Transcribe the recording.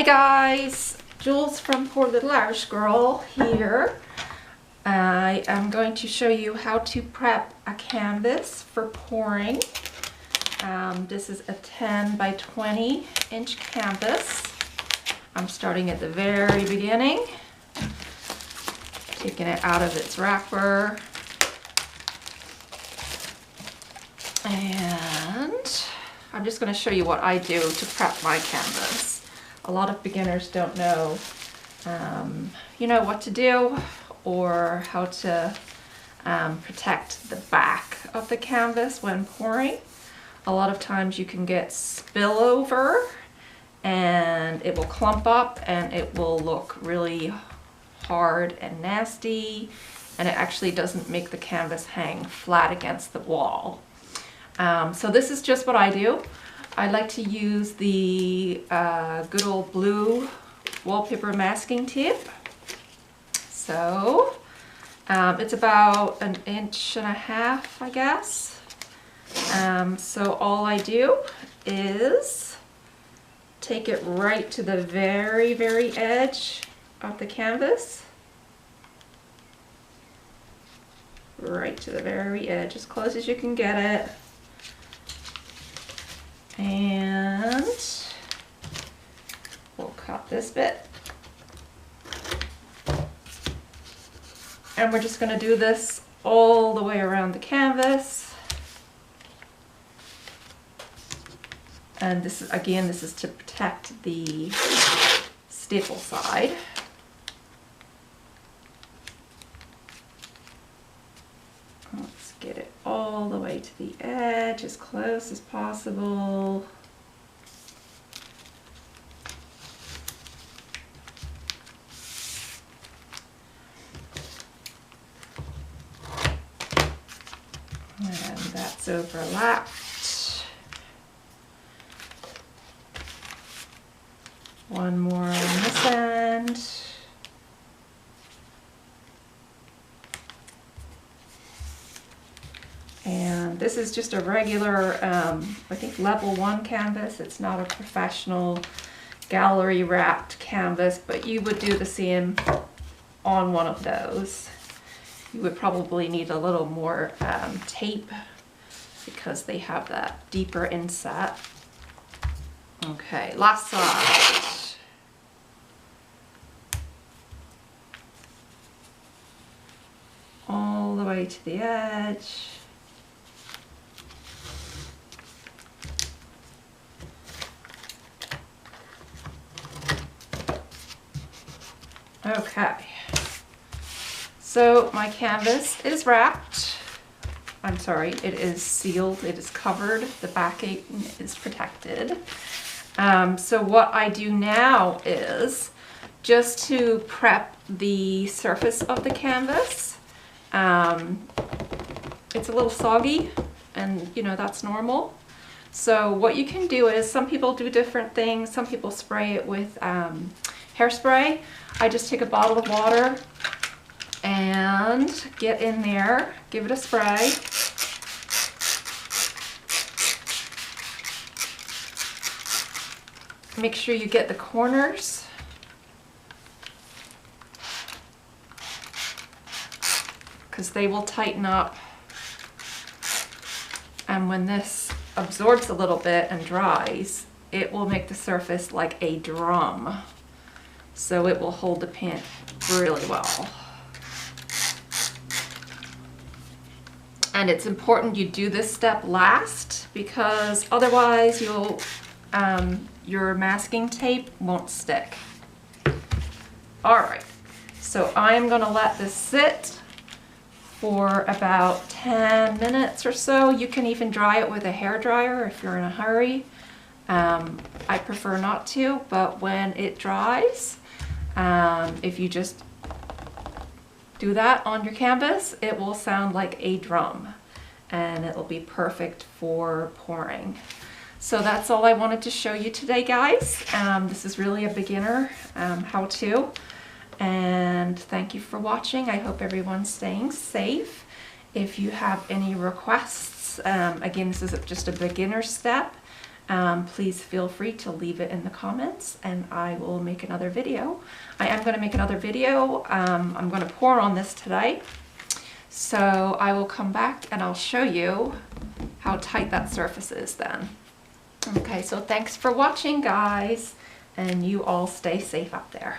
guys, Jules from Poor Little Irish Girl here. I am going to show you how to prep a canvas for pouring. This is a 10 by 20 inch canvas. I'm starting at the very beginning, taking it out of its wrapper, and I'm just going to show you what I do to prep my canvas. A lot of beginners don't know, what to do or how to protect the back of the canvas when pouring. A lot of times you can get spillover and it will clump up and it will look really hard and nasty, and it actually doesn't make the canvas hang flat against the wall. So this is just what I do. I like to use the good old blue wallpaper masking tape. So it's about 1.5 inches, I guess. So all I do is take it right to the very, very edge of the canvas. Right to the very edge, as close as you can get it. And we'll cut this bit. And we're just going to do this all the way around the canvas. And this is, again, this is to protect the staple side. Let's get it all the way to the edge, as close as possible. And that's overlapped. One more on this end. And this is just a regular, I think level 1 canvas. It's not a professional gallery wrapped canvas, but you would do the same on one of those. You would probably need a little more tape because they have that deeper inset. Okay, last side. All the way to the edge. Okay, so my canvas is wrapped. I'm sorry, it is sealed, it is covered, the backing is protected. So what I do now is just to prep the surface of the canvas. It's a little soggy, and that's normal. So what you can do is, some people do different things. Some people spray it with hairspray. I just take a bottle of water and get in there, give it a spray. Make sure you get the corners. Because they will tighten up. And when this absorbs a little bit and dries, it will make the surface like a drum. So it will hold the paint really well. And it's important you do this step last, because otherwise your masking tape won't stick. All right, so I'm gonna let this sit for about 10 minutes or so. You can even dry it with a hairdryer if you're in a hurry. I prefer not to, but when it dries, if you just do that on your canvas, it will sound like a drum, and it'll be perfect for pouring. So that's all I wanted to show you today, guys. This is really a beginner how-to, and thank you for watching. I hope everyone's staying safe. If you have any requests, again, this is just a beginner step. please feel free to leave it in the comments and I will make another video. I am going to make another video. I'm going to pour on this today. So I will come back and I'll show you how tight that surface is then. Okay, so thanks for watching, guys, and you all stay safe out there.